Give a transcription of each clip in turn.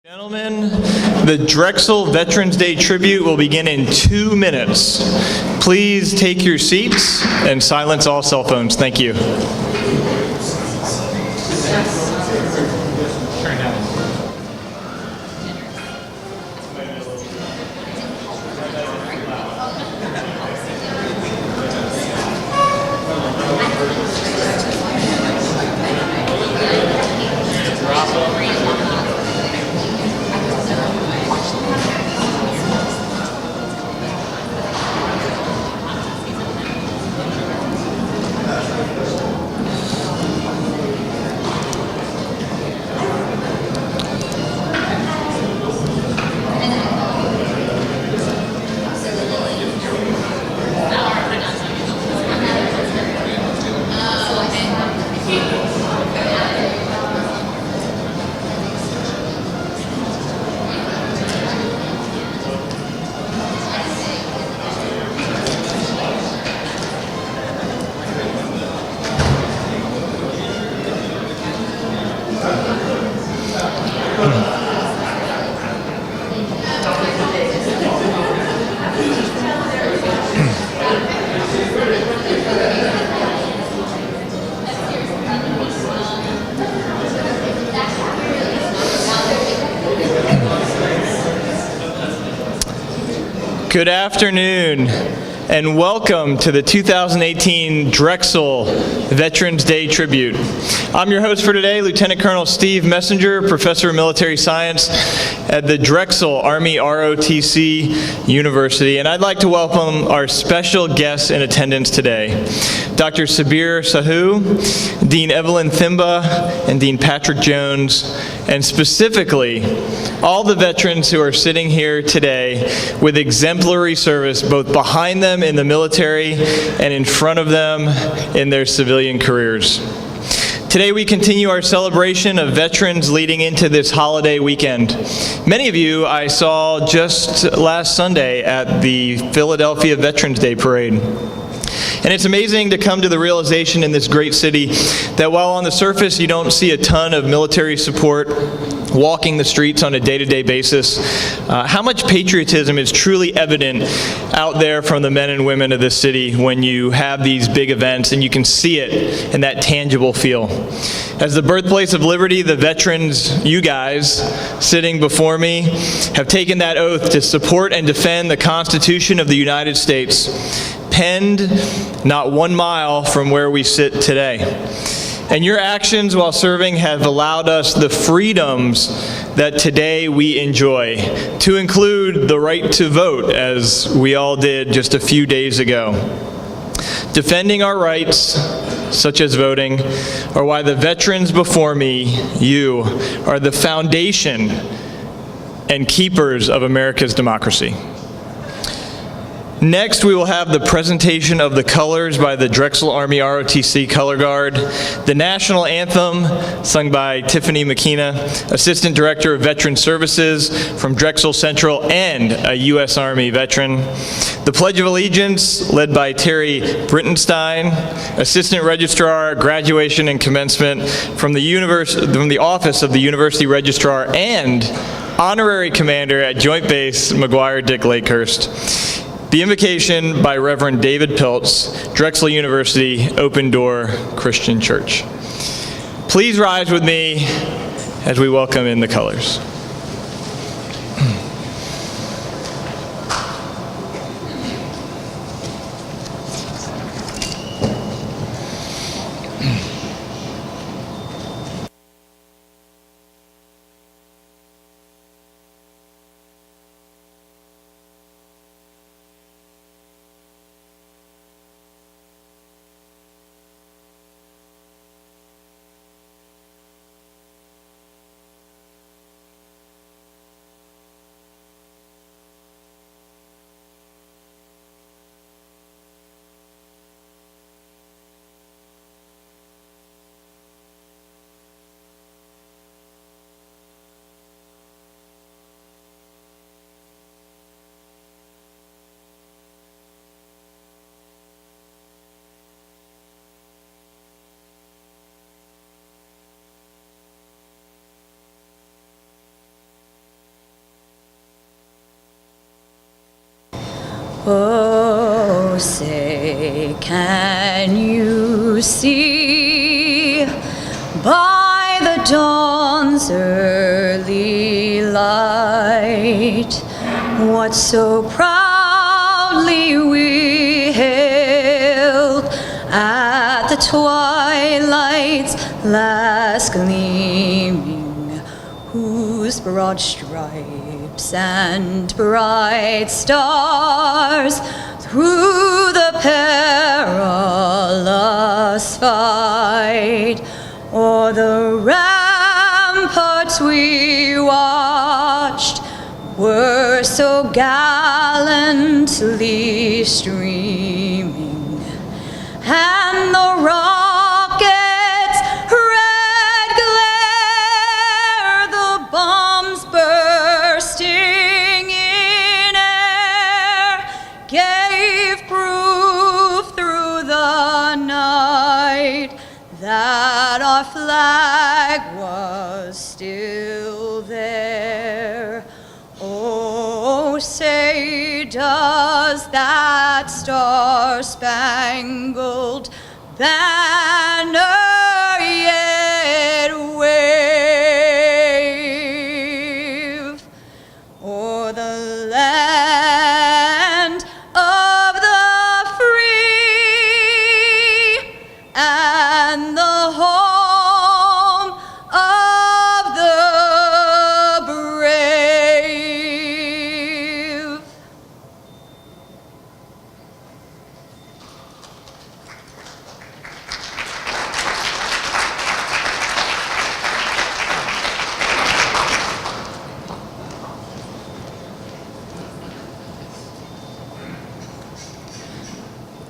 Gentlemen, the Drexel Veterans Day tribute will begin in 2 minutes. Please take your seats and silence all cell phones. Thank you. Good afternoon, and welcome to the 2018 Drexel Veterans Day Tribute. I'm your host for today, Lieutenant Colonel Steve Messenger, Professor of Military Science at the Drexel Army ROTC University, and I'd like to welcome our special guests in attendance today. Dr. Sabir Sahu, Dean Evelyn Thimba, and Dean Patrick Jones, and specifically all the veterans who are sitting here today with exemplary service both behind them in the military and in front of them in their civilian careers. Today we continue our celebration of veterans leading into this holiday weekend. Many of you I saw just last Sunday at the Philadelphia Veterans Day Parade. And it's amazing to come to the realization in this great city that while on the surface you don't see a ton of military support walking the streets on a day-to-day basis, how much patriotism is truly evident out there from the men and women of this city when you have these big events and you can see it in that tangible feel. As the birthplace of liberty, the veterans, you guys, sitting before me, have taken that oath to support and defend the Constitution of the United States, penned not 1 mile from where we sit today. And your actions while serving have allowed us the freedoms that today we enjoy, to include the right to vote, as we all did just a few days ago. Defending our rights, such as voting, are why the veterans before me, you, are the foundation and keepers of America's democracy. Next, we will have the presentation of the colors by the Drexel Army ROTC Color Guard, the National Anthem sung by Tiffany McKenna, Assistant Director of Veteran Services from Drexel Central and a U.S. Army veteran, the Pledge of Allegiance led by Terry Brittenstein, Assistant Registrar, Graduation and Commencement from the Office of the University Registrar and Honorary Commander at Joint Base McGuire-Dick Lakehurst. The invocation by Reverend David Piltz, Drexel University Open Door Christian Church. Please rise with me as we welcome in the colors. Oh, say, can you see by the dawn's early light what so proudly we hailed at the twilight's last gleaming, whose broad stripes and bright stars through the perilous fight o'er the ramparts we watched were so gallantly streaming, and the rockets' red glare, the bombs bursting in air, gave proof through the night that our flag was still there. Oh, say, does that star-spangled banner yet wave o'er the land of the free and the home of the brave?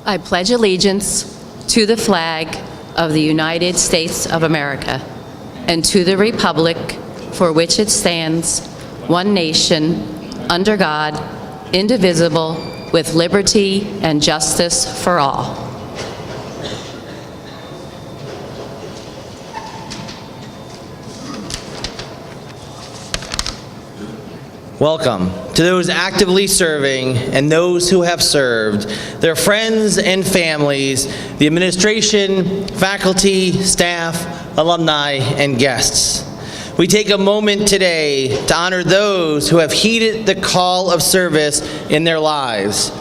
I pledge allegiance to the flag of the United States of America and to the republic for which it stands, one nation, under God, indivisible, with liberty and justice for all. Welcome to those actively serving and those who have served, their friends and families, the administration, faculty, staff, alumni, and guests. We take a moment today to honor those who have heeded the call of service in their lives,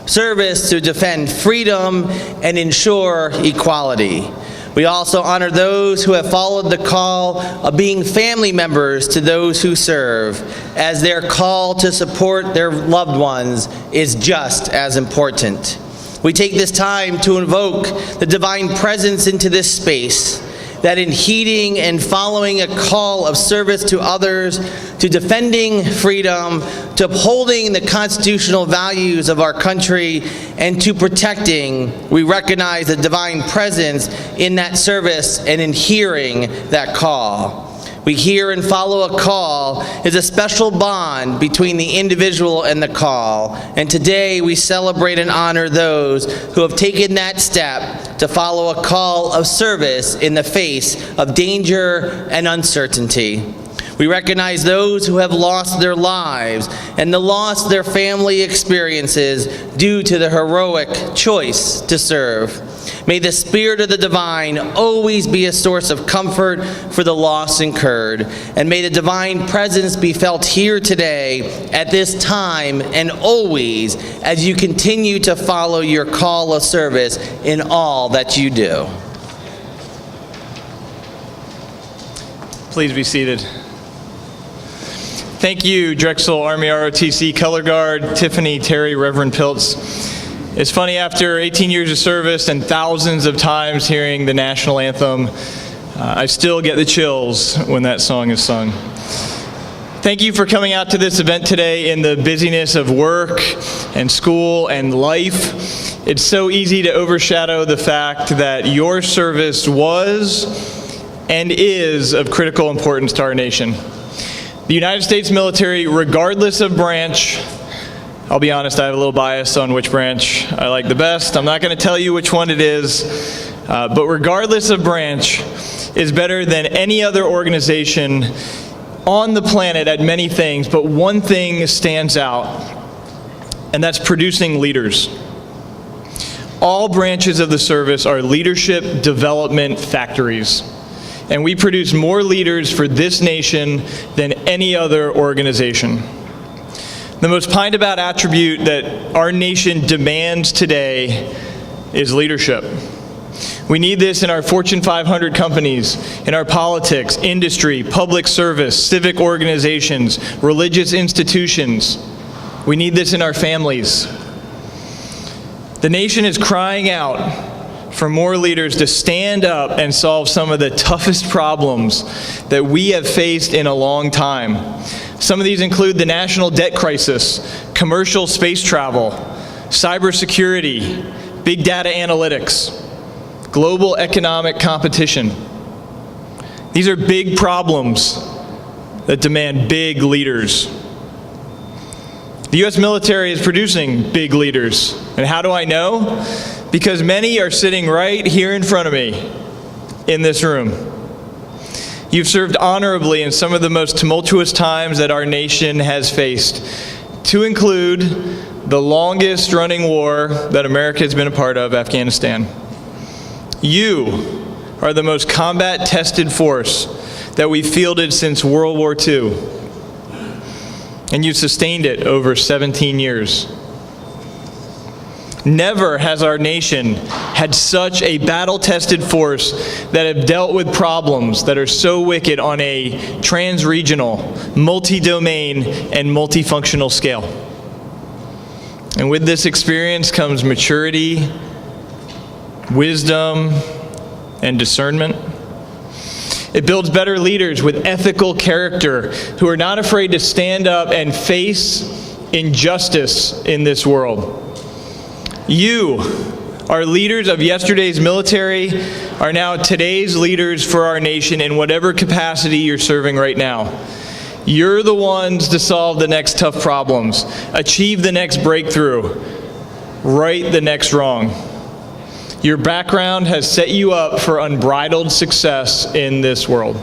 service to defend freedom and ensure equality. We also honor those who have followed the call of being family members to those who serve, as their call to support their loved ones is just as important. We take this time to invoke the divine presence into this space, that in heeding and following a call of service to others, to defending freedom, to upholding the constitutional values of our country, and to protecting, we recognize the divine presence in that service and in hearing that call. We hear and follow a call is a special bond between the individual and the call. And today we celebrate and honor those who have taken that step to follow a call of service in the face of danger and uncertainty. We recognize those who have lost their lives and lost their family experiences due to the heroic choice to serve. May the Spirit of the Divine always be a source of comfort for the loss incurred, and may the divine presence be felt here today, at this time, and always as you continue to follow your call of service in all that you do. Please be seated. Thank you, Drexel Army ROTC Color Guard, Tiffany, Terry, Reverend Piltz. It's funny, after 18 years of service and thousands of times hearing the national anthem, I still get the chills when that song is sung. Thank you for coming out to this event today in the busyness of work and school and life. It's so easy to overshadow the fact that your service was and is of critical importance to our nation. The United States military, regardless of branch, I'll be honest, I have a little bias on which branch I like the best. I'm not going to tell you which one it is, but regardless of branch, is better than any other organization on the planet at many things, but one thing stands out, and that's producing leaders. All branches of the service are leadership development factories, and we produce more leaders for this nation than any other organization. The most pined about attribute that our nation demands today is leadership. We need this in our Fortune 500 companies, in our politics, industry, public service, civic organizations, religious institutions. We need this in our families. The nation is crying out for more leaders to stand up and solve some of the toughest problems that we have faced in a long time. Some of these include the national debt crisis, commercial space travel, cybersecurity, big data analytics, global economic competition. These are big problems that demand big leaders. The U.S. military is producing big leaders. And how do I know? Because many are sitting right here in front of me in this room. You've served honorably in some of the most tumultuous times that our nation has faced, to include the longest running war that America has been a part of, Afghanistan. You are the most combat-tested force that we've fielded since World War II, and you've sustained it over 17 years. Never has our nation had such a battle-tested force that have dealt with problems that are so wicked on a trans-regional, multi-domain, and multifunctional scale. And with this experience comes maturity, wisdom, and discernment. It builds better leaders with ethical character who are not afraid to stand up and face injustice in this world. You are leaders of yesterday's military, are now today's leaders for our nation in whatever capacity you're serving right now. You're the ones to solve the next tough problems, achieve the next breakthrough, right the next wrong. Your background has set you up for unbridled success in this world.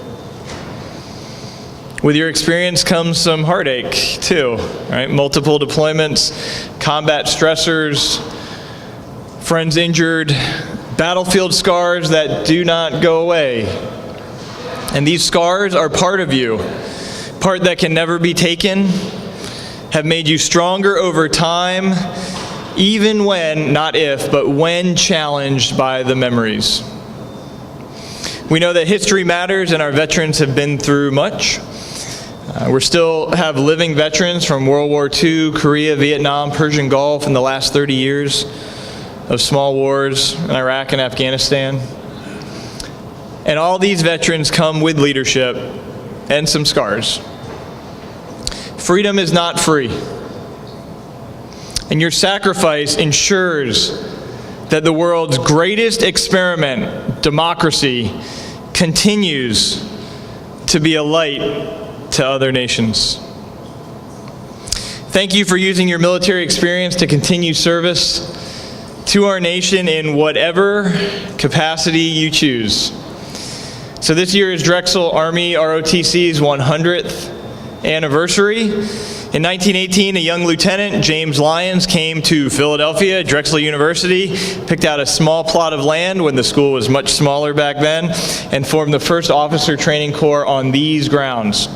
With your experience comes some heartache too, right? Multiple deployments, combat stressors, friends injured, battlefield scars that do not go away. And these scars are part of you, part that can never be taken, have made you stronger over time, even when, not if, but when challenged by the memories. We know that history matters and our veterans have been through much. We still have living veterans from World War II, Korea, Vietnam, Persian Gulf in the last 30 years of small wars in Iraq and Afghanistan. And all these veterans come with leadership and some scars. Freedom is not free. And your sacrifice ensures that the world's greatest experiment, democracy, continues to be a light to other nations. Thank you for using your military experience to continue service to our nation in whatever capacity you choose. So this year is Drexel Army ROTC's 100th anniversary. In 1918, a young lieutenant, James Lyons, came to Philadelphia, Drexel University, picked out a small plot of land when the school was much smaller back then, and formed the first officer training corps on these grounds.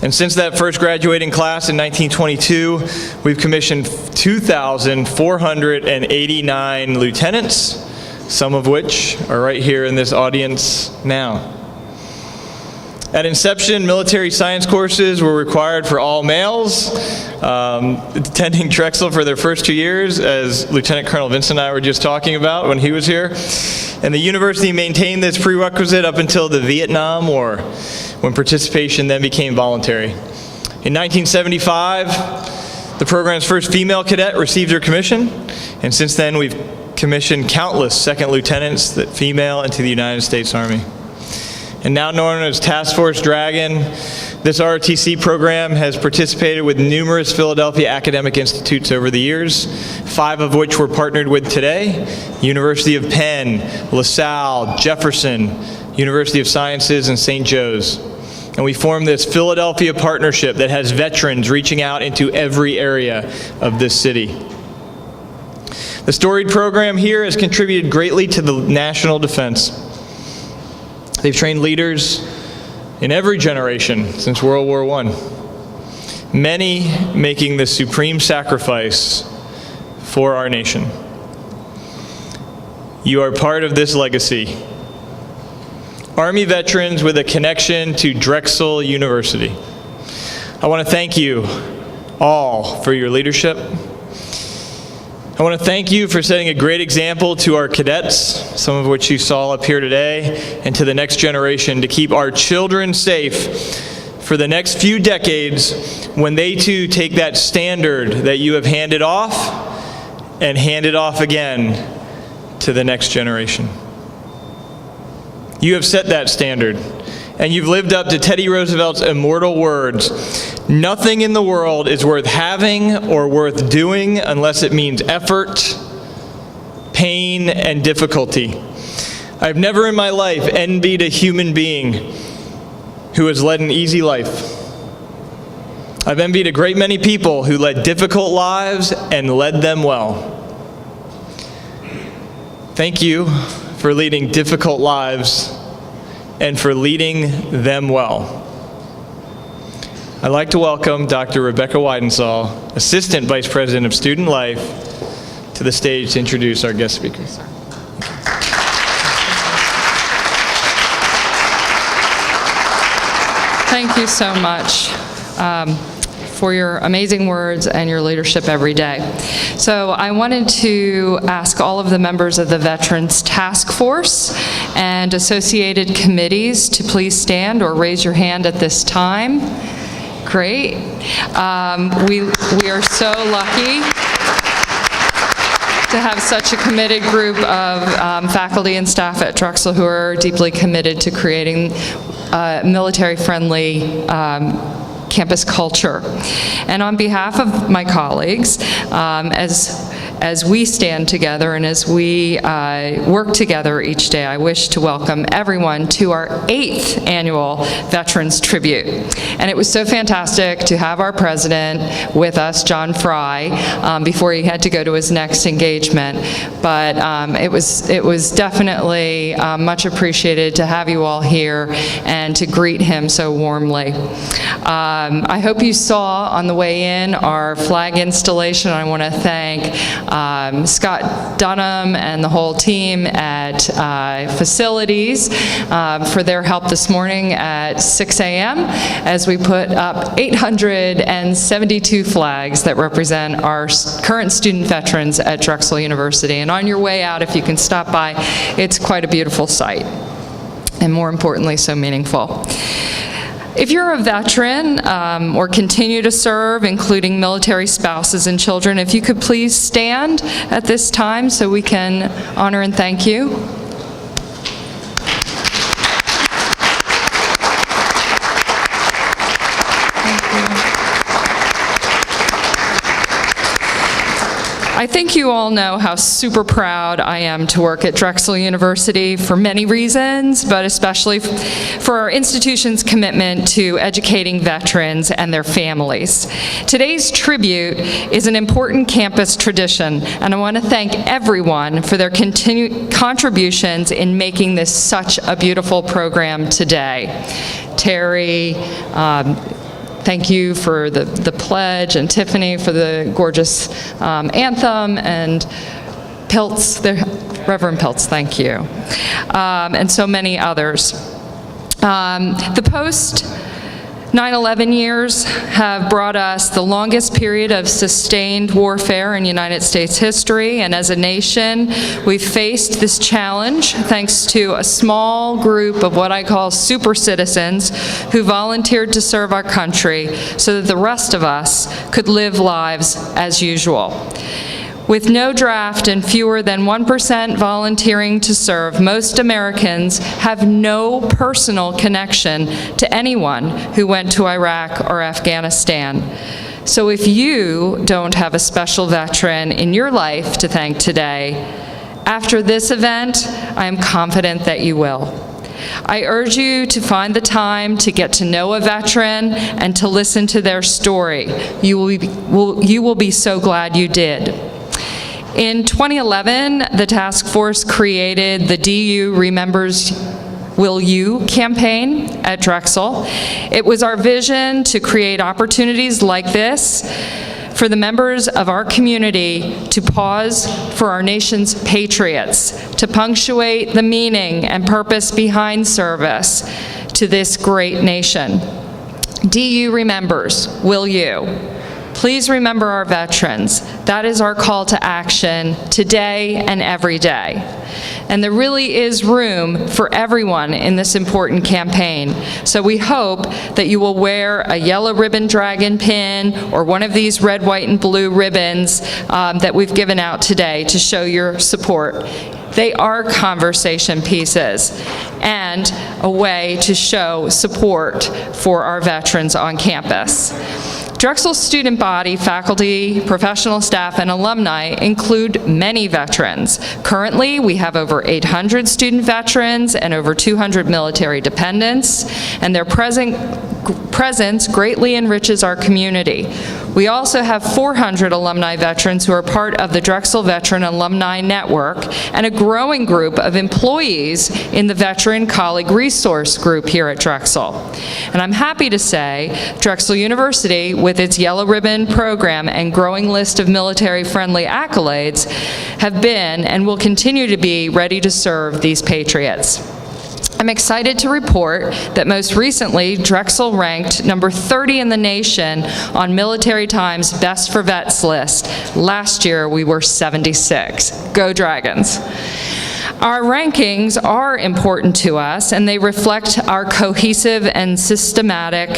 And since that first graduating class in 1922, we've commissioned 2,489 lieutenants, some of which are right here in this audience now. At inception, military science courses were required for all males, attending Drexel for their first 2 years, as Lieutenant Colonel Vincent and I were just talking about when he was here. And the university maintained this prerequisite up until the Vietnam War, when participation then became voluntary. In 1975, the program's first female cadet received her commission, and since then we've commissioned countless second lieutenants, female, into the United States Army. And now known as Task Force Dragon, this ROTC program has participated with numerous Philadelphia academic institutes over the years, 5 of which we're partnered with today: University of Penn, LaSalle, Jefferson, University of Sciences, and St. Joe's. And we formed this Philadelphia partnership that has veterans reaching out into every area of this city. The storied program here has contributed greatly to the national defense. They've trained leaders in every generation since World War I, many making the supreme sacrifice for our nation. You are part of this legacy. Army veterans with a connection to Drexel University. I want to thank you all for your leadership. I want to thank you for setting a great example to our cadets, some of which you saw up here today, and to the next generation to keep our children safe for the next few decades when they too take that standard that you have handed off and handed off again to the next generation. You have set that standard, and you've lived up to Teddy Roosevelt's immortal words, "Nothing in the world is worth having or worth doing unless it means effort, pain, and difficulty." I've never in my life envied a human being who has led an easy life. I've envied a great many people who led difficult lives and led them well. Thank you for leading difficult lives and for leading them well. I'd like to welcome Dr. Rebecca Weidensaul, Assistant Vice President of Student Life, to the stage to introduce our guest speakers. Thank you so much for your amazing words and your leadership every day. So I wanted to ask all of the members of the Veterans Task Force and associated committees to please stand or raise your hand at this time. Great. We are so lucky to have such a committed group of faculty and staff at Drexel who are deeply committed to creating military-friendly campus culture. And on behalf of my colleagues, as we stand together and as we work together each day, I wish to welcome everyone to our 8th annual Veterans Tribute. And it was so fantastic to have our president with us, John Fry, before he had to go to his next engagement. But it was definitely much appreciated to have you all here and to greet him so warmly. I hope you saw on the way in our flag installation. I want to thank Scott Dunham and the whole team at Facilities for their help this morning at 6 a.m. as we put up 872 flags that represent our current student veterans at Drexel University. And on your way out, if you can stop by, it's quite a beautiful sight, and more importantly, so meaningful. If you're a veteran or continue to serve, including military spouses and children, if you could please stand at this time so we can honor and thank you. I think you all know how super proud I am to work at Drexel University for many reasons, but especially for our institution's commitment to educating veterans and their families. Today's tribute is an important campus tradition, and I want to thank everyone for their continued contributions in making this such a beautiful program today. Terry, thank you for the pledge, and Tiffany for the gorgeous anthem, and Piltz, Reverend Piltz, thank you, and so many others. The post 9/11 years have brought us the longest period of sustained warfare in United States history, and as a nation, we've faced this challenge thanks to a small group of what I call super citizens who volunteered to serve our country so that the rest of us could live lives as usual. With no draft and fewer than 1% volunteering to serve, most Americans have no personal connection to anyone who went to Iraq or Afghanistan. So if you don't have a special veteran in your life to thank today, after this event, I am confident that you will. I urge you to find the time to get to know a veteran and to listen to their story. You will be so glad you did. In 2011, the task force created the DU Remembers Will You campaign at Drexel. It was our vision to create opportunities like this for the members of our community to pause for our nation's patriots, to punctuate the meaning and purpose behind service to this great nation. DU Remembers Will You? Please remember our veterans. That is our call to action today and every day. And there really is room for everyone in this important campaign. So we hope that you will wear a yellow ribbon dragon pin or one of these red, white, and blue ribbons that we've given out today to show your support. They are conversation pieces and a way to show support for our veterans on campus. Drexel's student body, faculty, professional staff, and alumni include many veterans. Currently, we have over 800 student veterans and over 200 military dependents, and their presence greatly enriches our community. We also have 400 alumni veterans who are part of the Drexel Veteran Alumni Network and a growing group of employees in the Veteran Colleague Resource Group here at Drexel. And I'm happy to say Drexel University, with its Yellow Ribbon program and growing list of military-friendly accolades, have been and will continue to be ready to serve these patriots. I'm excited to report that most recently, Drexel ranked number 30 in the nation on Military Times' Best for Vets list. Last year, we were 76. Go Dragons. Our rankings are important to us, and they reflect our cohesive and systematic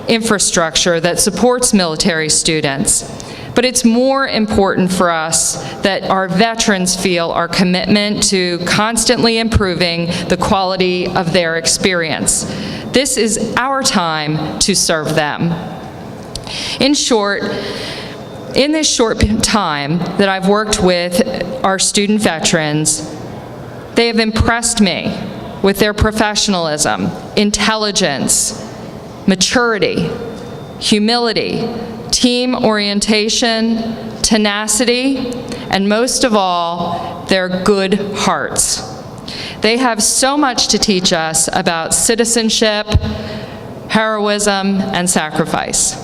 infrastructure that supports military students. But it's more important for us that our veterans feel our commitment to constantly improving the quality of their experience. This is our time to serve them. In short, in this short time that I've worked with our student veterans, they have impressed me with their professionalism, intelligence, maturity, humility, team orientation, tenacity, and most of all, their good hearts. They have so much to teach us about citizenship, heroism, and sacrifice.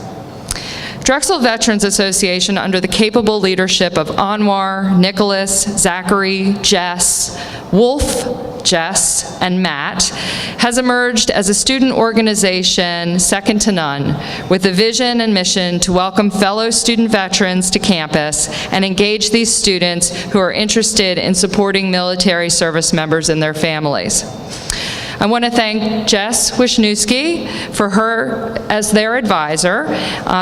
Drexel Veterans Association, under the capable leadership of Anwar, Nicholas, Zachary, Jess, Wolf, Jess, and Matt, has emerged as a student organization second to none, with a vision and mission to welcome fellow student veterans to campus and engage these students who are interested in supporting military service members and their families. I want to thank Jess Wisniewski for her, as their advisor,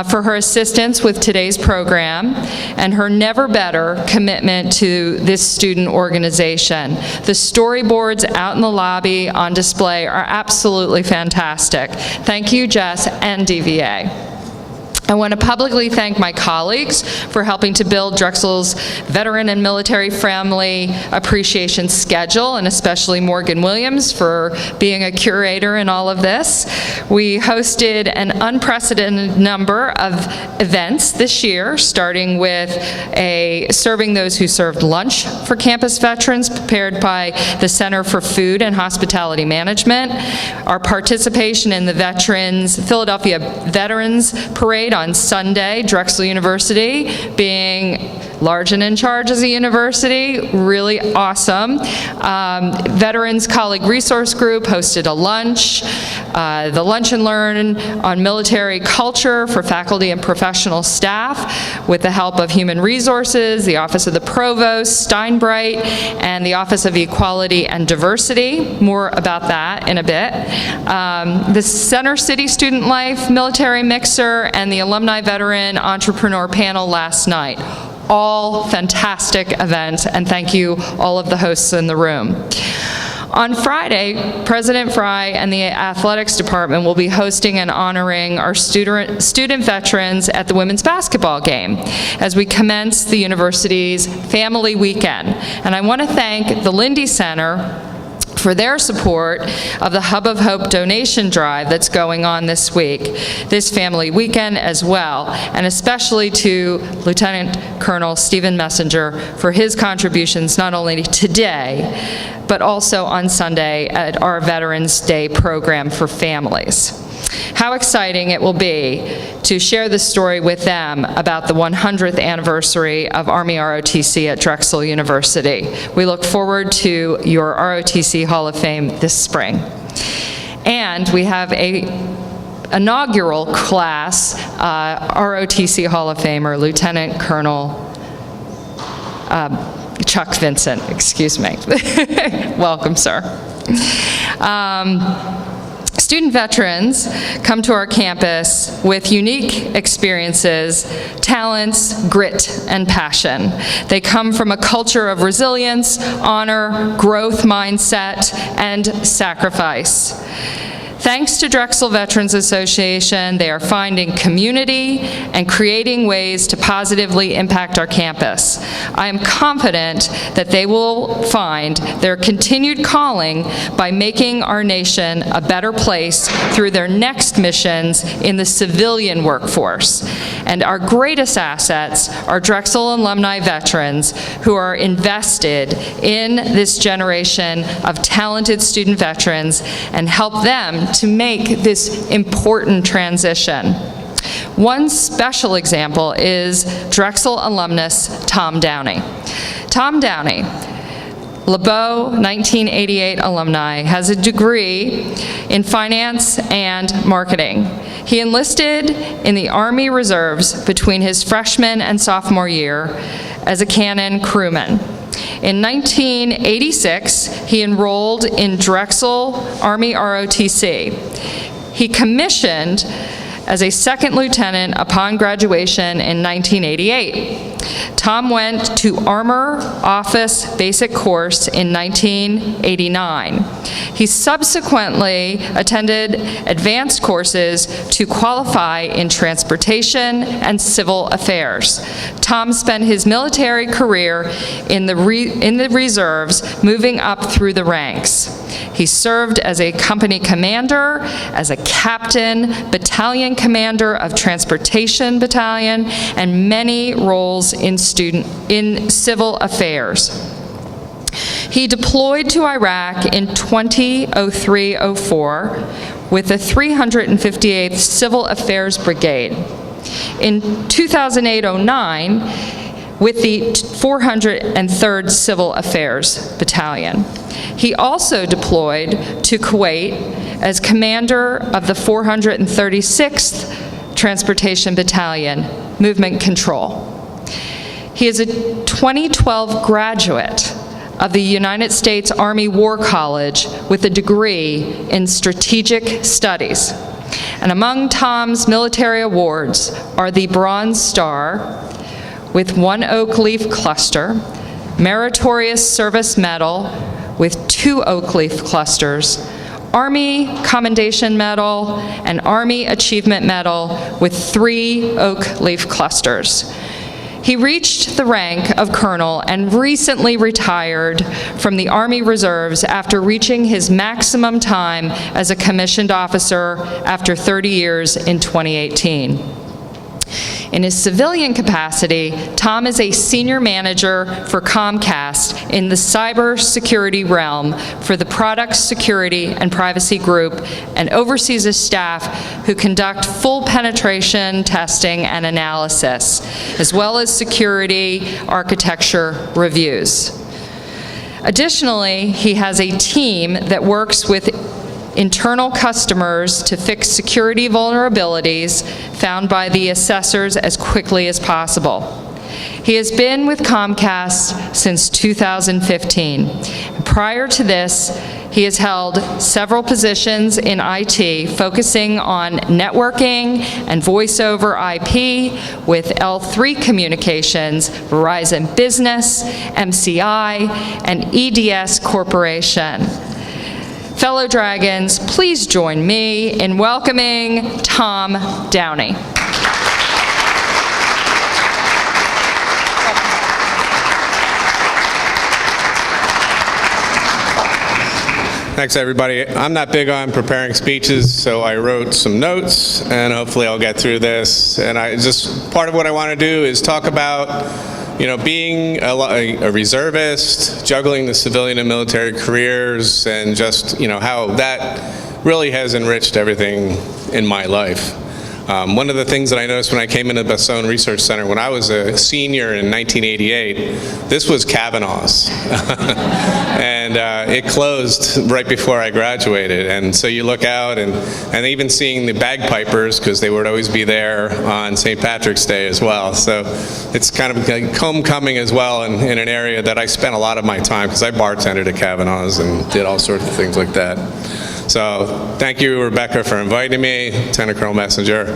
for her assistance with today's program and her never better commitment to this student organization. The storyboards out in the lobby on display are absolutely fantastic. Thank you, Jess and DVA. I want to publicly thank my colleagues for helping to build Drexel's Veteran and Military Family Appreciation Schedule, and especially Morgan Williams for being a curator in all of this. We hosted an unprecedented number of events this year, starting with serving those who served lunch for campus veterans, prepared by the Center for Food and Hospitality Management, our participation in the Philadelphia Veterans Parade on Sunday, Drexel University being large and in charge as a university, really awesome. Veterans Colleague Resource Group hosted a lunch, the Lunch and Learn on military culture for faculty and professional staff with the help of Human Resources, the Office of the Provost, Steinbright, and the Office of Equality and Diversity. More about that in a bit. The Center City Student Life Military Mixer and the Alumni Veteran Entrepreneur Panel last night. All fantastic events, and thank you all of the hosts in the room. On Friday, President Fry and the Athletics Department will be hosting and honoring our student veterans at the women's basketball game as we commence the university's Family Weekend. And I want to thank the Lindy Center for their support of the Hub of Hope donation drive that's going on this week, this family weekend as well, and especially to Lieutenant Colonel Stephen Messenger for his contributions not only today, but also on Sunday at our Veterans Day program for families. How exciting it will be to share this story with them about the 100th anniversary of Army ROTC at Drexel University. We look forward to your ROTC Hall of Fame this spring. And we have a inaugural class ROTC Hall of Famer, Lieutenant Colonel Chuck Vincent, excuse me. Welcome, sir. Student veterans come to our campus with unique experiences, talents, grit, and passion. They come from a culture of resilience, honor, growth mindset, and sacrifice. Thanks to Drexel Veterans Association, they are finding community and creating ways to positively impact our campus. I am confident that they will find their continued calling by making our nation a better place through their next missions in the civilian workforce. And our greatest assets are Drexel alumni veterans who are invested in this generation of talented student veterans and help them to make this important transition. One special example is Drexel alumnus Tom Downey. Tom Downey, LeBow 1988 alumni, has a degree in finance and marketing. He enlisted in the Army Reserves between his freshman and sophomore year as a cannon crewman. In 1986, he enrolled in Drexel Army ROTC. He commissioned as a second lieutenant upon graduation in 1988. Tom went to Armor Office Basic Course in 1989. He subsequently attended advanced courses to qualify in transportation and civil affairs. Tom spent his military career in the reserves, moving up through the ranks. He served as a company commander, as a captain, battalion commander of Transportation Battalion, and many roles in civil affairs. He deployed to Iraq in 2003-04 with the 358th Civil Affairs Brigade. In 2008-09, with the 403rd Civil Affairs Battalion. He also deployed to Kuwait as commander of the 436th Transportation Battalion, Movement Control. He is a 2012 graduate of the United States Army War College with a degree in Strategic Studies. And among Tom's military awards are the Bronze Star with 1 oak leaf cluster, Meritorious Service Medal with 2 oak leaf clusters, Army Commendation Medal, and Army Achievement Medal with 3 oak leaf clusters. He reached the rank of colonel and recently retired from the Army Reserves after reaching his maximum time as a commissioned officer after 30 years in 2018. In his civilian capacity, Tom is a senior manager for Comcast in the cybersecurity realm for the Product Security and Privacy Group and oversees a staff who conduct full penetration testing and analysis, as well as security architecture reviews. Additionally, he has a team that works with internal customers to fix security vulnerabilities found by the assessors as quickly as possible. He has been with Comcast since 2015. Prior to this, he has held several positions in IT, focusing on networking and voice over IP with L3 Communications, Verizon Business, MCI, and EDS Corporation. Fellow Dragons, please join me in welcoming Tom Downey. Thanks, everybody. I'm not big on preparing speeches, so I wrote some notes, and hopefully I'll get through this. And part of what I want to do is talk about, being a reservist, juggling the civilian and military careers, and just, how that really has enriched everything in my life. One of the things that I noticed when I came into the Basone Research Center, when I was a senior in 1988, this was Kavanaugh's. And it closed right before I graduated. And so you look out, and even seeing the bagpipers, because they would always be there on St. Patrick's Day as well. So it's kind of like homecoming as well in an area that I spent a lot of my time, because I bartended at Kavanaugh's and did all sorts of things like that. So thank you, Rebecca, for inviting me, Lieutenant Colonel Messenger.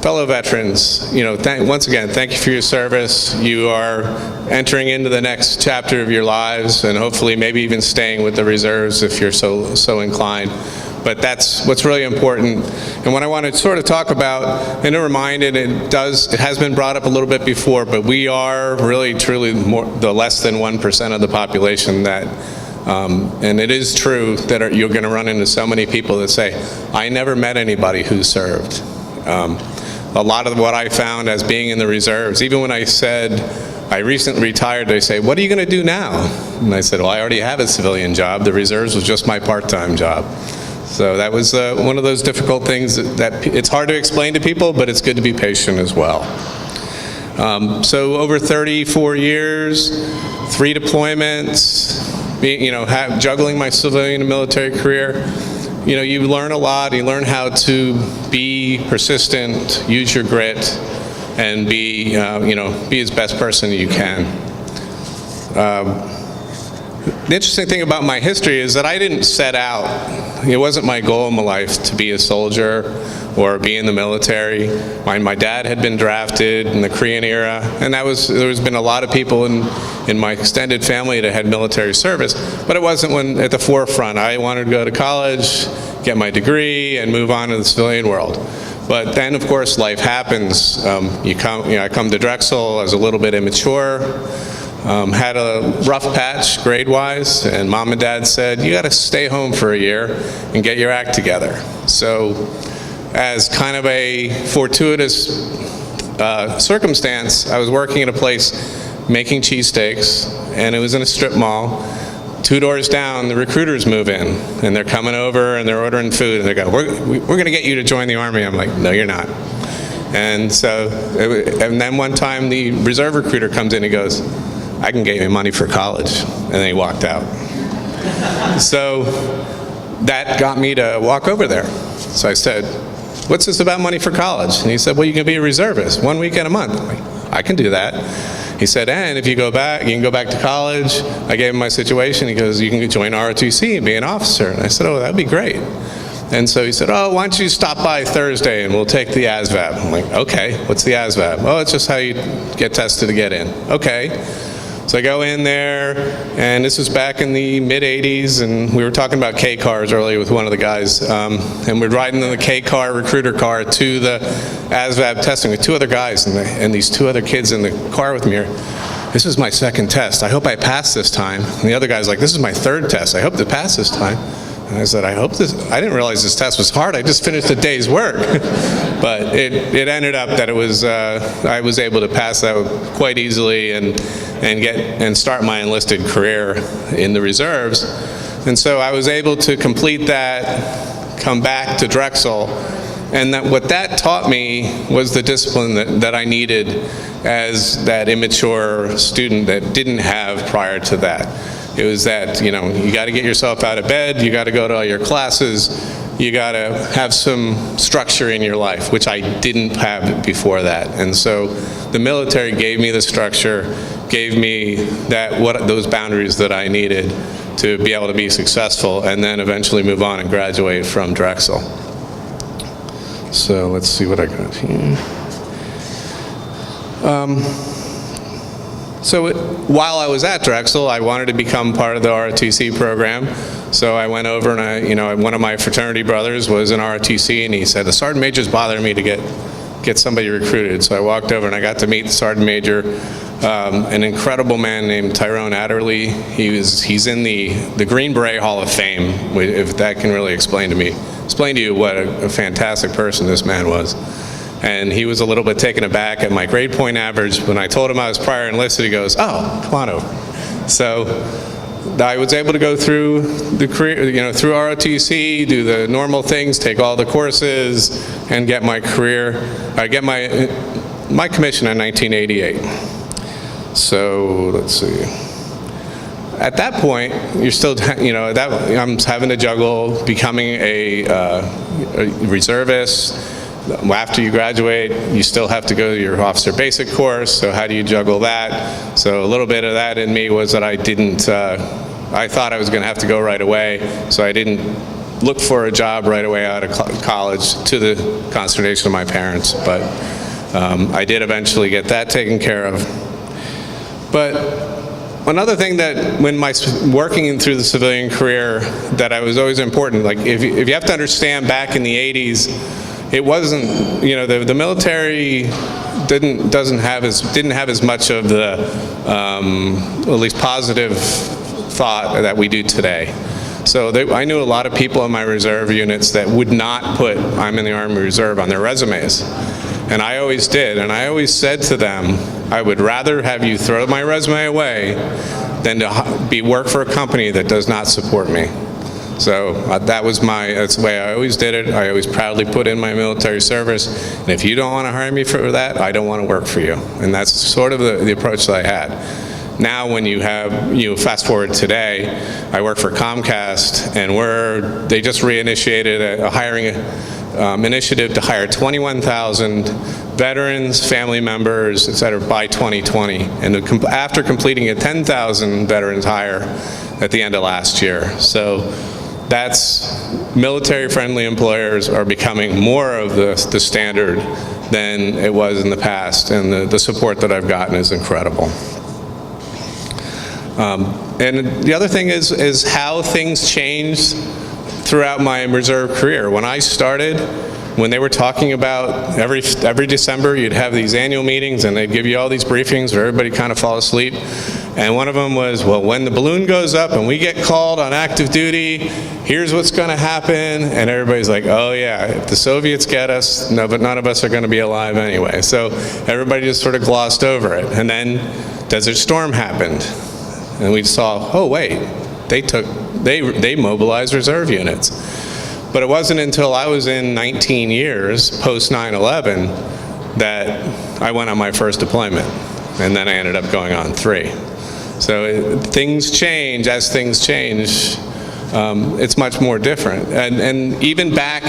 Fellow veterans, once again, thank you for your service. You are entering into the next chapter of your lives, and hopefully maybe even staying with the reserves if you're so inclined. But that's what's really important. And what I want to sort of talk about, and to remind it has been brought up a little bit before, but we are really truly the less than 1% of the population that, and it is true that you're going to run into so many people that say, I never met anybody who served. A lot of what I found as being in the reserves, even when I said I recently retired, they say, what are you going to do now? And I said, well, I already have a civilian job. The reserves was just my part-time job. So that was one of those difficult things that it's hard to explain to people, but it's good to be patient as well. So over 34 years, 3 deployments, juggling my civilian and military career, you learn a lot. You learn how to be persistent, use your grit, and be as best person you can. The interesting thing about my history is that I didn't set out. It wasn't my goal in my life to be a soldier or be in the military. My dad had been drafted in the Korean era, and there's been a lot of people in my extended family that had military service, but it wasn't at the forefront. I wanted to go to college, get my degree, and move on to the civilian world. But then, of course, life happens. I come to Drexel as a little bit immature. Had a rough patch grade-wise, and Mom and Dad said, you got to stay home for a year and get your act together. So as kind of a fortuitous circumstance, I was working at a place making cheesesteaks, and it was in a strip mall. 2 doors down, the recruiters move in, and they're coming over, and they're ordering food, and they go, we're going to get you to join the Army. I'm like, no, you're not. And then one time, the reserve recruiter comes in and goes, I can get you money for college. And then he walked out. So that got me to walk over there. So I said, what's this about money for college? And he said, well, you can be a reservist 1 weekend a month. I'm like, I can do that. He said, and if you go back, you can go back to college. I gave him my situation. He goes, you can join ROTC and be an officer. And I said, oh, that'd be great. And so he said, oh, why don't you stop by Thursday and we'll take the ASVAB. I'm like, okay, what's the ASVAB? Oh, it's just how you get tested to get in. Okay. So I go in there, and this was back in the mid-'80s, and we were talking about K cars earlier with one of the guys, and we're riding in the K car, recruiter car, to the ASVAB testing with 2 other guys, and these 2 other kids in the car with me are, this is my 2nd test. I hope I pass this time. And the other guy's like, this is my 3rd test. I hope to pass this time. And I said, I didn't realize this test was hard. I just finished a day's work. But it ended up that I was able to pass that quite easily and start my enlisted career in the reserves. And so I was able to complete that, come back to Drexel, and what that taught me was the discipline that I needed as that immature student that didn't have prior to that. It was that, you got to get yourself out of bed, you got to go to all your classes, you got to have some structure in your life, which I didn't have before that. And so the military gave me the structure, gave me those boundaries that I needed to be able to be successful, and then eventually move on and graduate from Drexel. So let's see what I got here. So while I was at Drexel, I wanted to become part of the ROTC program. So I went over and one of my fraternity brothers was in ROTC, and he said, the sergeant major's bothering me to get somebody recruited. So I walked over and I got to meet the sergeant major. an incredible man named Tyrone Adderley. He's in the Green Beret Hall of Fame, if that can really explain to you what a fantastic person this man was. And he was a little bit taken aback at my grade point average. When I told him I was prior enlisted, he goes, "Oh, come on over." So I was able to go through the career, through ROTC, do the normal things, take all the courses, and get my my commission in 1988. So let's see. At that point, you're still, I'm having to juggle becoming a reservist. After you graduate, you still have to go to your officer basic course, so how do you juggle that? So a little bit of that in me was that I thought I was going to have to go right away, so I didn't look for a job right away out of college, to the consternation of my parents, but I did eventually get that taken care of. But another thing that when working through the civilian career that I was always important, like if you have to understand back in the 80s, it wasn't, the military didn't have as much of the, at least positive thought that we do today. So I knew a lot of people in my reserve units that would not put "I'm in the Army Reserve" on their resumes. And I always did, and I always said to them, I would rather have you throw my resume away than to work for a company that does not support me. So that's the way I always did it. I always proudly put in my military service, and if you don't want to hire me for that, I don't want to work for you. And that's sort of the approach that I had. Now when you fast forward today, I work for Comcast, and they just reinitiated a hiring initiative to hire 21,000 veterans, family members, et cetera, by 2020. And after completing a 10,000 veterans hire at the end of last year. So that's military-friendly employers are becoming more of the standard than it was in the past, and the support that I've gotten is incredible. And the other thing is how things changed throughout my reserve career. When I started, when they were talking about every December, you'd have these annual meetings, and they'd give you all these briefings where everybody kind of fall asleep. And one of them was, well, when the balloon goes up and we get called on active duty, here's what's going to happen. And everybody's like, oh yeah, if the Soviets get us, no, but none of us are going to be alive anyway. So everybody just sort of glossed over it. And then Desert Storm happened, and we saw, oh wait, they mobilized reserve units. But it wasn't until I was in 19 years, post 9/11, that I went on my first deployment. And then I ended up going on 3. So things change. As things change, it's much more different. And even back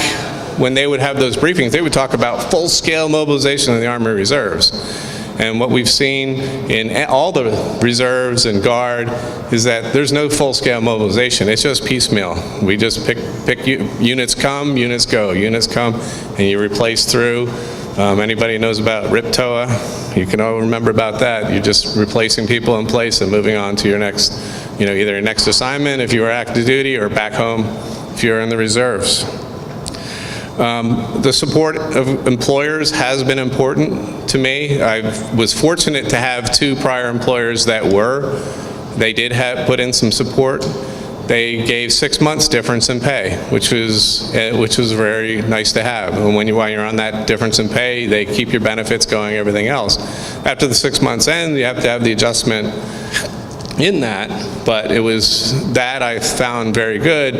when they would have those briefings, they would talk about full-scale mobilization of the Army Reserves. And what we've seen in all the reserves and Guard is that there's no full-scale mobilization. It's just piecemeal. We just pick units come, units go, units come, and you replace through. Anybody knows about RIPTOA? You can all remember about that. You're just replacing people in place and moving on to your next, either your next assignment if you were active duty, or back home if you're in the reserves. The support of employers has been important to me. I was fortunate to have 2 prior employers that they did put in some support. They gave 6 months difference in pay, which was very nice to have. And while you're on that difference in pay, they keep your benefits going, everything else. After the 6 months end, you have to have the adjustment in that, but it was that I found very good,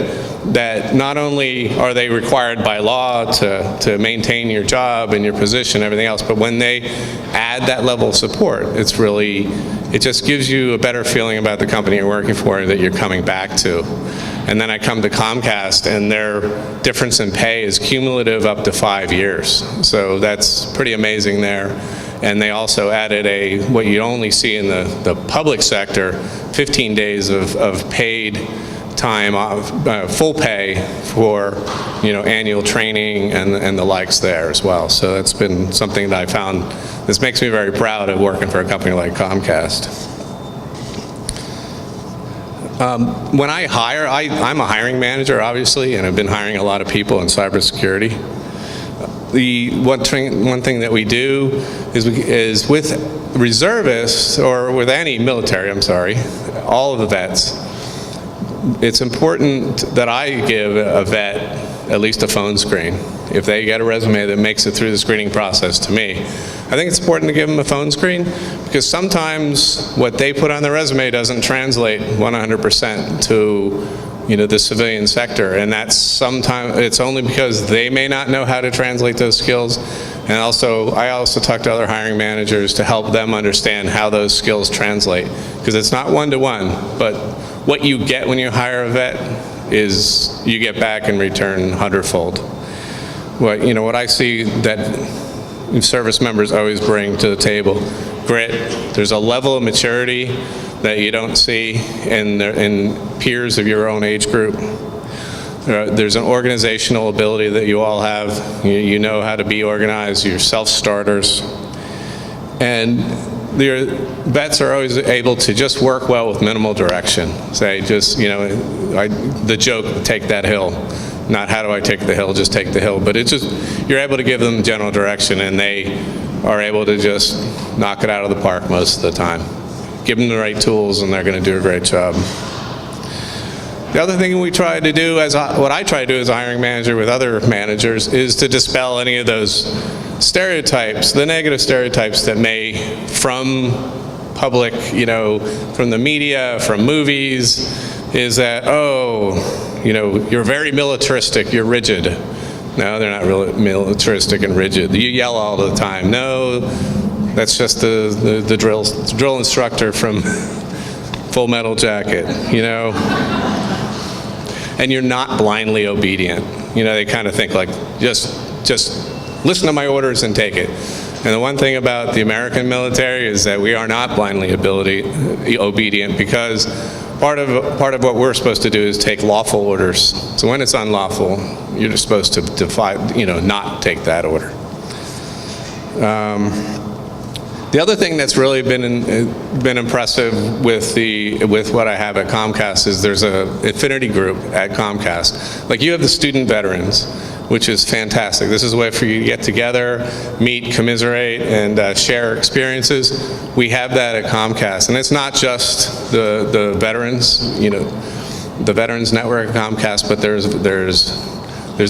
that not only are they required by law to maintain your job and your position and everything else, but when they add that level of support, it just gives you a better feeling about the company you're working for that you're coming back to. And then I come to Comcast, and their difference in pay is cumulative up to 5 years. So that's pretty amazing there. And they also added what you only see in the public sector, 15 days of paid time off, full pay for annual training and the likes there as well. So that's been something that I found. This makes me very proud of working for a company like Comcast. When I hire, I'm a hiring manager, obviously, and I've been hiring a lot of people in cybersecurity. the one thing that we do is with reservists, or with any military, all of the vets, it's important that I give a vet at least a phone screen. If they get a resume that makes it through the screening process to me, I think it's important to give them a phone screen, because sometimes what they put on their resume doesn't translate 100% to the civilian sector, and that's sometimes it's only because they may not know how to translate those skills. And I also talk to other hiring managers to help them understand how those skills translate, because it's not one-to-one, but what you get when you hire a vet is you get back in return 100-fold. What I see that service members always bring to the table: grit. There's a level of maturity that you don't see in peers of your own age group. There's an organizational ability that you all have. You know how to be organized. You're self-starters. And the vets are always able to just work well with minimal direction. Say, the joke, take that hill. Not how do I take the hill, just take the hill. But you're able to give them general direction, and they are able to just knock it out of the park most of the time. Give them the right tools, and they're going to do a great job. The other thing we try to do, what I try to do as a hiring manager with other managers, is to dispel any of those stereotypes, the negative stereotypes that may, from public, from the media, from movies, is that, you're very militaristic, you're rigid. No, they're not really militaristic and rigid. You yell all the time. No, that's just the drill instructor from Full Metal Jacket, And you're not blindly obedient. They kind of think like, just listen to my orders and take it. And the one thing about the American military is that we are not blindly obedient, because part of what we're supposed to do is take lawful orders. So when it's unlawful, you're supposed to defy, not take that order. The other thing that's really been impressive with what I have at Comcast is there's a affinity group at Comcast. Like, you have the student veterans, which is fantastic. This is a way for you to get together, meet, commiserate, and share experiences. We have that at Comcast, and it's not just the veterans, the Veterans Network at Comcast, but there's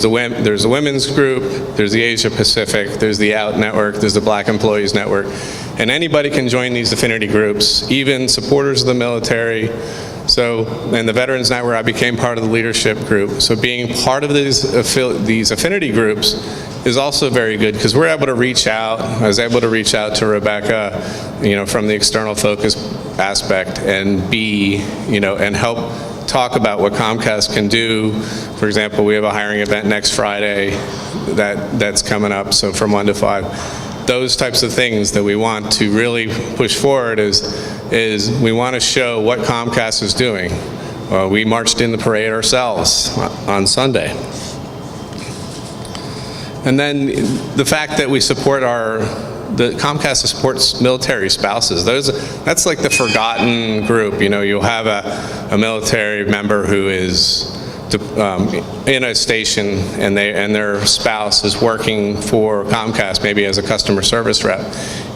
the women's group, there's the Asia Pacific, there's the Out Network, there's the Black Employees Network, and anybody can join these affinity groups, even supporters of the military. So, in the Veterans Network, I became part of the leadership group. So being part of these affinity groups is also very good, because we're able to reach out. I was able to reach out to Rebecca, from the external focus aspect, and and help talk about what Comcast can do. For example, we have a hiring event next Friday that's coming up, so from 1 to 5. Those types of things that we want to really push forward is we want to show what Comcast is doing. We marched in the parade ourselves on Sunday. And then the fact that we support the Comcast supports military spouses. That's like the forgotten group. You'll have a military member who is in a station, and their spouse is working for Comcast, maybe as a customer service rep.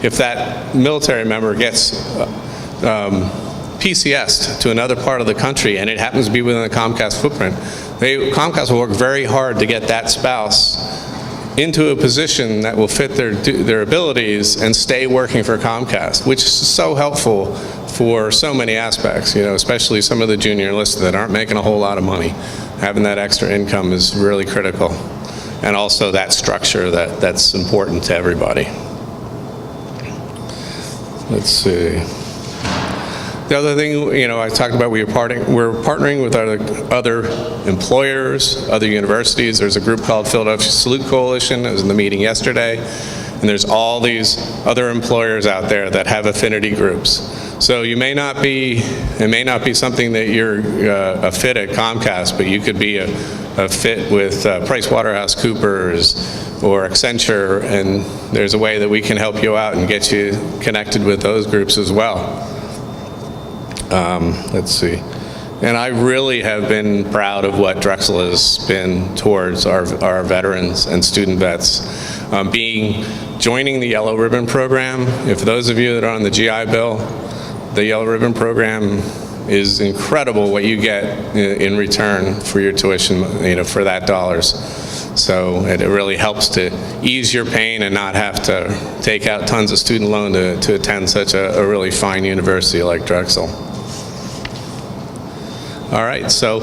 If that military member gets PCS'd to another part of the country, and it happens to be within the Comcast footprint, Comcast will work very hard to get that spouse into a position that will fit their abilities and stay working for Comcast, which is so helpful for so many aspects, especially some of the junior enlisted that aren't making a whole lot of money. Having that extra income is really critical. And also that structure that's important to everybody. Let's see. The other thing, I talked about, we're partnering with other employers, other universities. There's a group called Philadelphia Salute Coalition. I was in the meeting yesterday. And there's all these other employers out there that have affinity groups. So it may not be something that you're a fit at Comcast, but you could be a fit with PricewaterhouseCoopers or Accenture, and there's a way that we can help you out and get you connected with those groups as well. Let's see. And I really have been proud of what Drexel has been towards our veterans and student vets. joining the Yellow Ribbon Program. If those of you that are on the GI Bill, the Yellow Ribbon Program is incredible what you get in return for your tuition, for that dollars. So it really helps to ease your pain and not have to take out tons of student loan to attend such a really fine university like Drexel. All right, so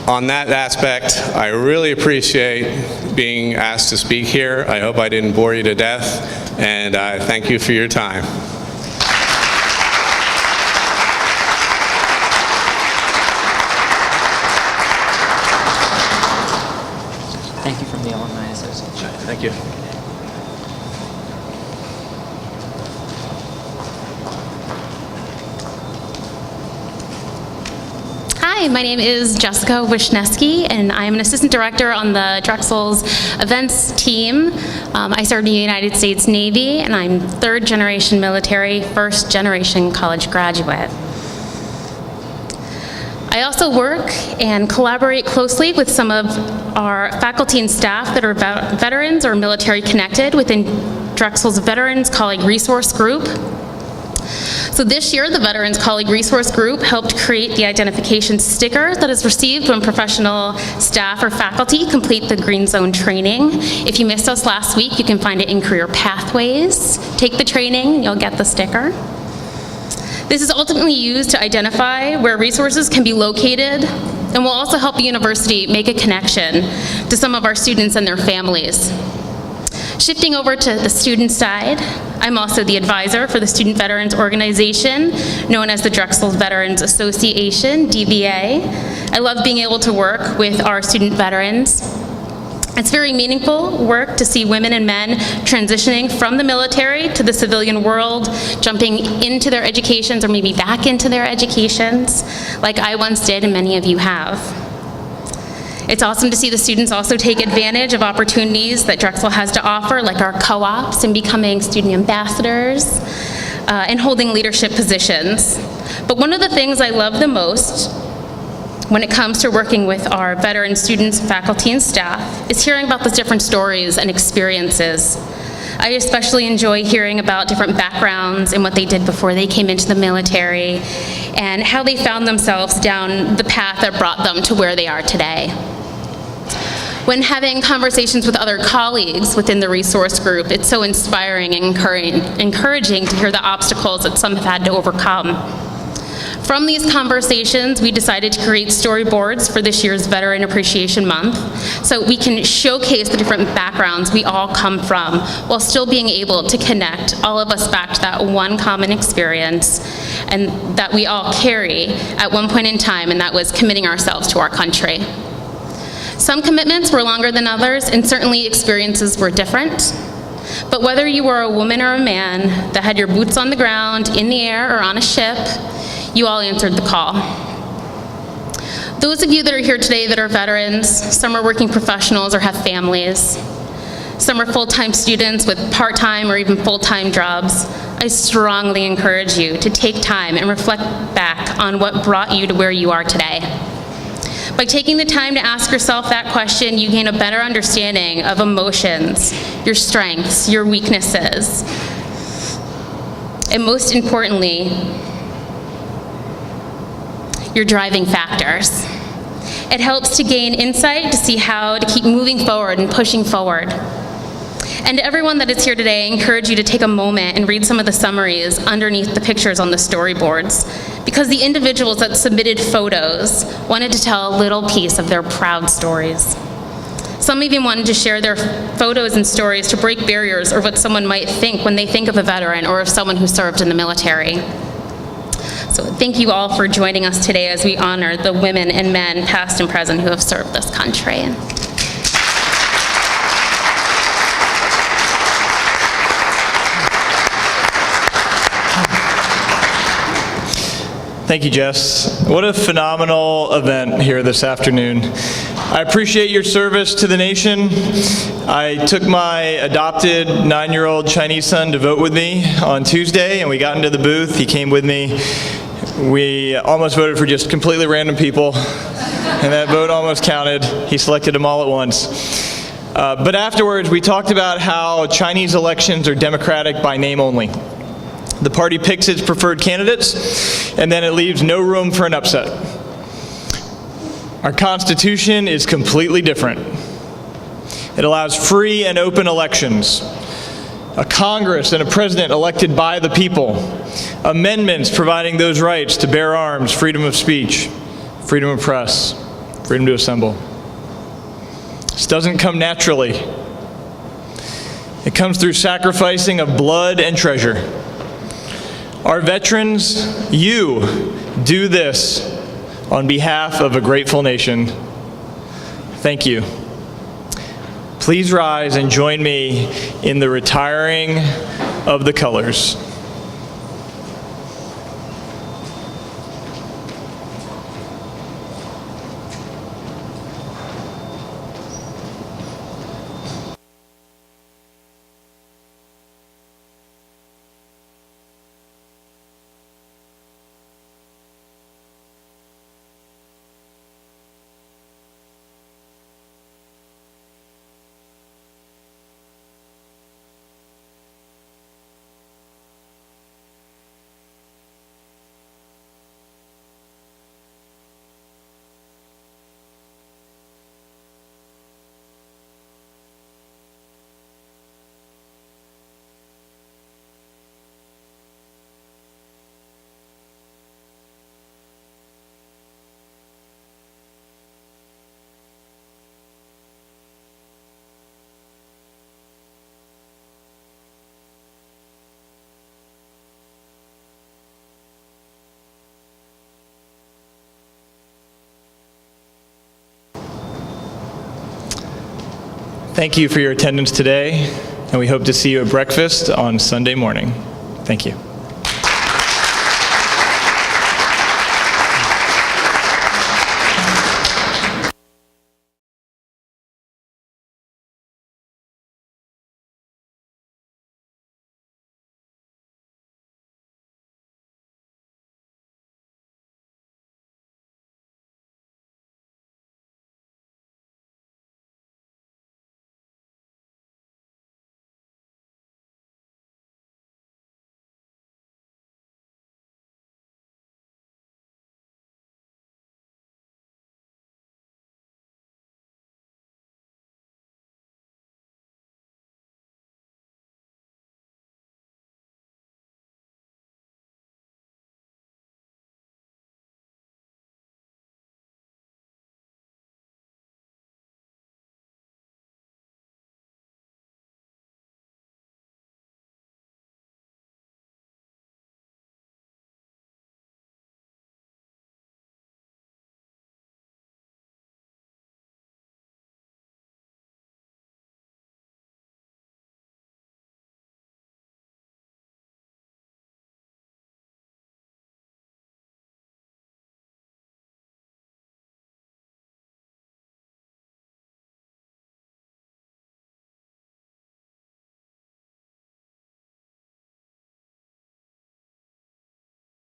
on that aspect, I really appreciate being asked to speak here. I hope I didn't bore you to death, and thank you for your time. Thank you from the Alumni Association. Thank you. Hi, my name is Jessica Wisniewski, and I'm an assistant director on the Drexel's events team. I served in the United States Navy, and I'm third generation military, first generation college graduate. I also work and collaborate closely with some of our faculty and staff that are veterans or military connected within Drexel's Veterans Colleague Resource Group. So this year, the Veterans Colleague Resource Group helped create the identification sticker that is received when professional staff or faculty complete the Green Zone training. If you missed us last week, you can find it in Career Pathways. Take the training, and you'll get the sticker. This is ultimately used to identify where resources can be located, and will also help the university make a connection to some of our students and their families. Shifting over to the student side, I'm also the advisor for the Student Veterans Organization, known as the Drexel Veterans Association, DVA. I love being able to work with our student veterans. It's very meaningful work to see women and men transitioning from the military to the civilian world, jumping into their educations or maybe back into their educations, like I once did and many of you have. It's awesome to see the students also take advantage of opportunities that Drexel has to offer, like our co-ops and becoming student ambassadors and holding leadership positions. But one of the things I love the most when it comes to working with our veteran students, faculty, and staff is hearing about the different stories and experiences. I especially enjoy hearing about different backgrounds and what they did before they came into the military and how they found themselves down the path that brought them to where they are today. When having conversations with other colleagues within the resource group, it's so inspiring and encouraging to hear the obstacles that some have had to overcome. From these conversations, we decided to create storyboards for this year's Veteran Appreciation Month so we can showcase the different backgrounds we all come from while still being able to connect all of us back to that one common experience and that we all carry at one point in time, and that was committing ourselves to our country. Some commitments were longer than others, and certainly experiences were different. But whether you were a woman or a man that had your boots on the ground, in the air, or on a ship, you all answered the call. Those of you that are here today that are veterans, some are working professionals or have families. Some are full-time students with part-time or even full-time jobs. I strongly encourage you to take time and reflect back on what brought you to where you are today. By taking the time to ask yourself that question, you gain a better understanding of emotions, your strengths, your weaknesses, and most importantly, your driving factors. It helps to gain insight to see how to keep moving forward and pushing forward. And to everyone that is here today, I encourage you to take a moment and read some of the summaries underneath the pictures on the storyboards, because the individuals that submitted photos wanted to tell a little piece of their proud stories. Some even wanted to share their photos and stories to break barriers or what someone might think when they think of a veteran or of someone who served in the military. So thank you all for joining us today as we honor the women and men, past and present, who have served this country. Thank you, Jess. What a phenomenal event here this afternoon. I appreciate your service to the nation. I took my adopted 9-year-old Chinese son to vote with me on Tuesday, and we got into the booth. He came with me. We almost voted for just completely random people, and that vote almost counted. He selected them all at once. But afterwards, we talked about how Chinese elections are democratic by name only. The party picks its preferred candidates, and then it leaves no room for an upset. Our Constitution is completely different. It allows free and open elections, a Congress and a president elected by the people, amendments providing those rights to bear arms, freedom of speech, freedom of press, freedom to assemble. This doesn't come naturally. It comes through sacrificing of blood and treasure. Our veterans, you do this on behalf of a grateful nation. Thank you. Please rise and join me in the retiring of the colors. Thank you for your attendance today, and we hope to see you at breakfast on Sunday morning. Thank you.